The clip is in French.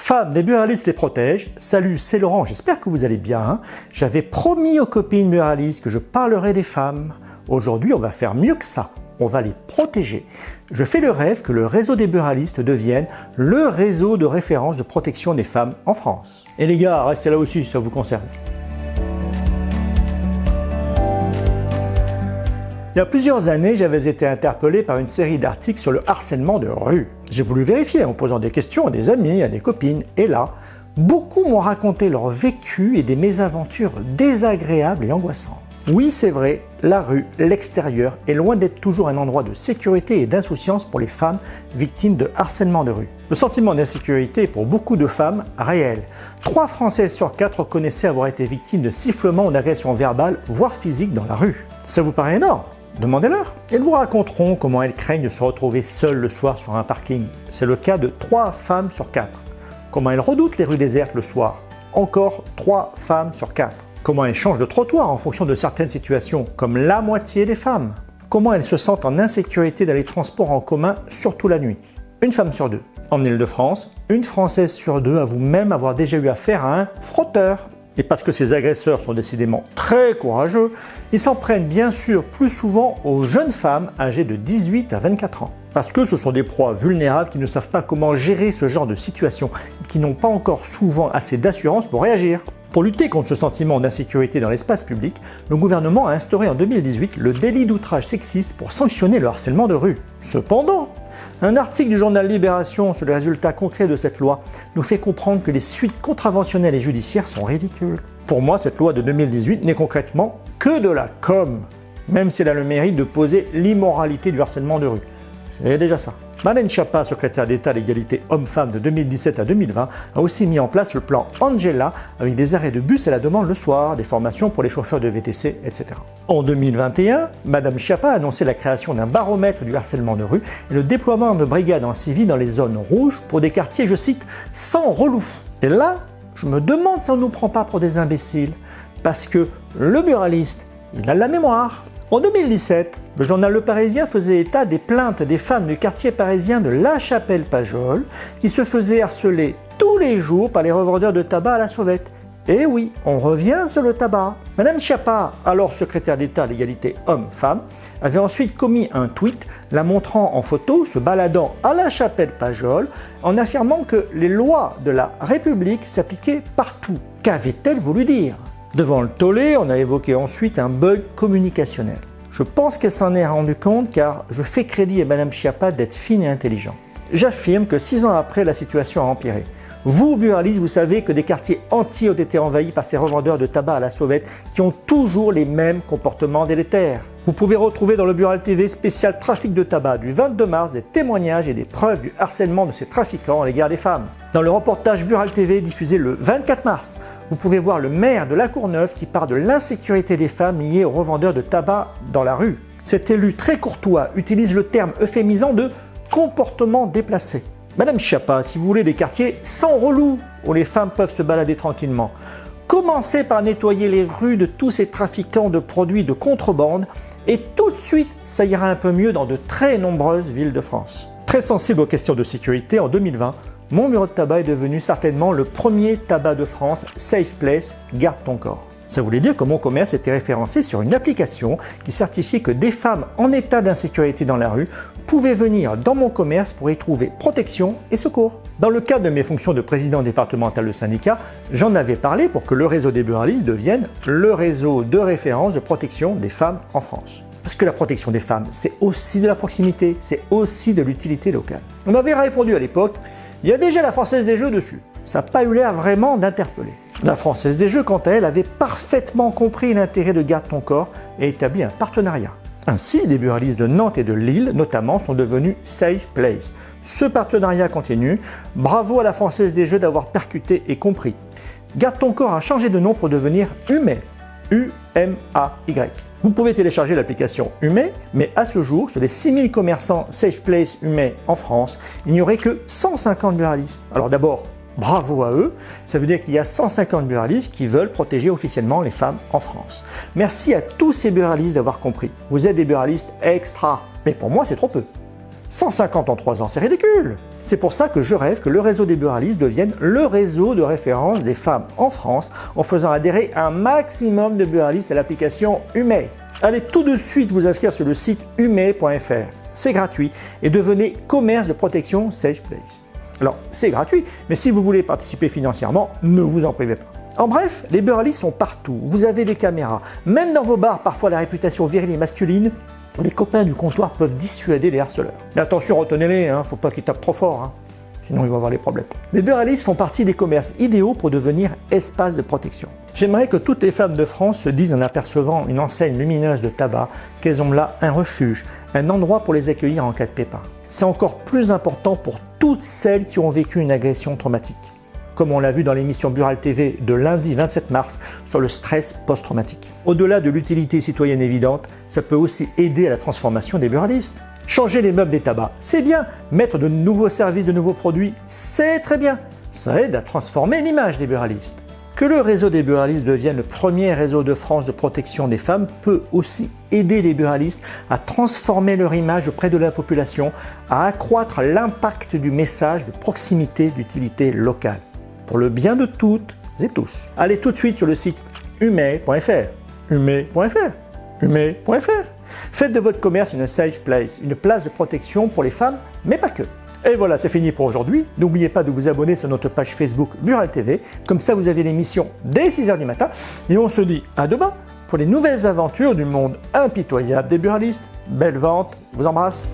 Femmes, des buralistes les protègent. Salut, c'est Laurent, j'espère que vous allez bien. J'avais promis aux copines buralistes que je parlerais des femmes. Aujourd'hui, on va faire mieux que ça. On va les protéger. Je fais le rêve que le réseau des buralistes devienne le réseau de référence de protection des femmes en France. Et les gars, restez là aussi si ça vous concerne. Il y a plusieurs années, j'avais été interpellé par une série d'articles sur le harcèlement de rue. J'ai voulu vérifier en posant des questions à des amis, à des copines, et là, beaucoup m'ont raconté leur vécu et des mésaventures désagréables et angoissantes. Oui, c'est vrai, la rue, l'extérieur, est loin d'être toujours un endroit de sécurité et d'insouciance pour les femmes victimes de harcèlement de rue. Le sentiment d'insécurité est pour beaucoup de femmes réel. 3 Françaises sur 4 reconnaissaient avoir été victimes de sifflements ou d'agressions verbales, voire physiques dans la rue. Ça vous paraît énorme ? Demandez-leur. Elles vous raconteront comment elles craignent de se retrouver seules le soir sur un parking. C'est le cas de 3 femmes sur 4. Comment elles redoutent les rues désertes le soir. Encore 3 femmes sur 4. Comment elles changent de trottoir en fonction de certaines situations, comme la moitié des femmes. Comment elles se sentent en insécurité dans les transports en commun, surtout la nuit. 1 femme sur 2. En Île-de-France, 1 Française sur 2 avoue même avoir déjà eu affaire à un frotteur. Et parce que ces agresseurs sont décidément très courageux, ils s'en prennent bien sûr plus souvent aux jeunes femmes âgées de 18 à 24 ans. Parce que ce sont des proies vulnérables qui ne savent pas comment gérer ce genre de situation, qui n'ont pas encore souvent assez d'assurance pour réagir. Pour lutter contre ce sentiment d'insécurité dans l'espace public, le gouvernement a instauré en 2018 le délit d'outrage sexiste pour sanctionner le harcèlement de rue. Cependant, un article du journal Libération sur les résultats concrets de cette loi nous fait comprendre que les suites contraventionnelles et judiciaires sont ridicules. Pour moi, cette loi de 2018 n'est concrètement que de la com, même si elle a le mérite de poser l'immoralité du harcèlement de rue. C'est déjà ça. Marlène Schiappa, secrétaire d'État à l'égalité homme-femme de 2017 à 2020, a aussi mis en place le plan Angela avec des arrêts de bus à la demande le soir, des formations pour les chauffeurs de VTC, etc. En 2021, Madame Schiappa a annoncé la création d'un baromètre du harcèlement de rue et le déploiement de brigades en civil dans les zones rouges pour des quartiers, je cite, sans relou. Et là, je me demande si on ne nous prend pas pour des imbéciles, parce que le buraliste, il a de la mémoire. En 2017, le journal Le Parisien faisait état des plaintes des femmes du quartier parisien de La Chapelle-Pajol qui se faisaient harceler tous les jours par les revendeurs de tabac à la sauvette. Et oui, on revient sur le tabac. Madame Schiappa, alors secrétaire d'État à l'égalité homme-femme, avait ensuite commis un tweet la montrant en photo se baladant à La Chapelle-Pajol en affirmant que les lois de la République s'appliquaient partout. Qu'avait-elle voulu dire ? Devant le tollé, on a évoqué ensuite un bug communicationnel. Je pense qu'elle s'en est rendue compte car je fais crédit à Madame Schiappa d'être fine et intelligente. J'affirme que 6 ans après, la situation a empiré. Vous, buralistes, vous savez que des quartiers entiers ont été envahis par ces revendeurs de tabac à la sauvette qui ont toujours les mêmes comportements délétères. Vous pouvez retrouver dans le Bural TV spécial trafic de tabac du 22 mars des témoignages et des preuves du harcèlement de ces trafiquants à l'égard des femmes. Dans le reportage Bural TV diffusé le 24 mars, vous pouvez voir le maire de La Courneuve qui parle de l'insécurité des femmes liées aux revendeurs de tabac dans la rue. Cet élu très courtois utilise le terme euphémisant de comportement déplacé. Madame Schiappa, si vous voulez des quartiers sans relou où les femmes peuvent se balader tranquillement, commencez par nettoyer les rues de tous ces trafiquants de produits de contrebande et tout de suite, ça ira un peu mieux dans de très nombreuses villes de France. Très sensible aux questions de sécurité, en 2020, mon bureau de tabac est devenu certainement le premier tabac de France, Safe Place, garde ton corps. Ça voulait dire que mon commerce était référencé sur une application qui certifiait que des femmes en état d'insécurité dans la rue pouvaient venir dans mon commerce pour y trouver protection et secours. Dans le cadre de mes fonctions de président départemental de syndicat, j'en avais parlé pour que le réseau des buralistes devienne le réseau de référence de protection des femmes en France. Parce que la protection des femmes, c'est aussi de la proximité, c'est aussi de l'utilité locale. On m'avait répondu à l'époque, il y a déjà la Française des Jeux dessus. Ça n'a pas eu l'air vraiment d'interpeller. La Française des Jeux, quant à elle, avait parfaitement compris l'intérêt de Garde ton corps et établi un partenariat. Ainsi, des buralistes de Nantes et de Lille, notamment, sont devenus Safe Place. Ce partenariat continue. Bravo à la Française des Jeux d'avoir percuté et compris. Garde ton corps a changé de nom pour devenir Humay. U-M-A-Y. Vous pouvez télécharger l'application Humay, mais à ce jour, sur les 6000 commerçants Safe Place Humay en France, il n'y aurait que 150 buralistes. Alors d'abord, bravo à eux, ça veut dire qu'il y a 150 buralistes qui veulent protéger officiellement les femmes en France. Merci à tous ces buralistes d'avoir compris. Vous êtes des buralistes extra, mais pour moi c'est trop peu. 150 en 3 ans, c'est ridicule. C'est pour ça que je rêve que le réseau des buralistes devienne le réseau de référence des femmes en France en faisant adhérer un maximum de buralistes à l'application Humay. Allez tout de suite vous inscrire sur le site humay.fr. C'est gratuit et devenez commerce de protection Safe Place. Alors c'est gratuit, mais si vous voulez participer financièrement, ne vous en privez pas. En bref, les buralistes sont partout, vous avez des caméras, même dans vos bars, parfois la réputation virile et masculine, les copains du comptoir peuvent dissuader les harceleurs. Mais attention, retenez-les, faut pas qu'ils tapent trop fort, sinon ils vont avoir des problèmes. Les buralistes font partie des commerces idéaux pour devenir espace de protection. J'aimerais que toutes les femmes de France se disent en apercevant une enseigne lumineuse de tabac qu'elles ont là un refuge, un endroit pour les accueillir en cas de pépin. C'est encore plus important pour toutes celles qui ont vécu une agression traumatique, comme on l'a vu dans l'émission Bural TV de lundi 27 mars sur le stress post-traumatique. Au-delà de l'utilité citoyenne évidente, ça peut aussi aider à la transformation des buralistes. Changer les meubles des tabacs, c'est bien. Mettre de nouveaux services, de nouveaux produits, c'est très bien. Ça aide à transformer l'image des buralistes. Que le réseau des buralistes devienne le premier réseau de France de protection des femmes peut aussi aider les buralistes à transformer leur image auprès de la population, à accroître l'impact du message de proximité d'utilité locale. Pour le bien de toutes et tous. Allez tout de suite sur le site humay.fr. humay.fr. humay.fr. Faites de votre commerce une safe place, une place de protection pour les femmes, mais pas que. Et voilà, c'est fini pour aujourd'hui. N'oubliez pas de vous abonner sur notre page Facebook Bural TV. Comme ça, vous avez l'émission dès 6h du matin. Et on se dit à demain pour les nouvelles aventures du monde impitoyable des buralistes. Belle vente, je vous embrasse.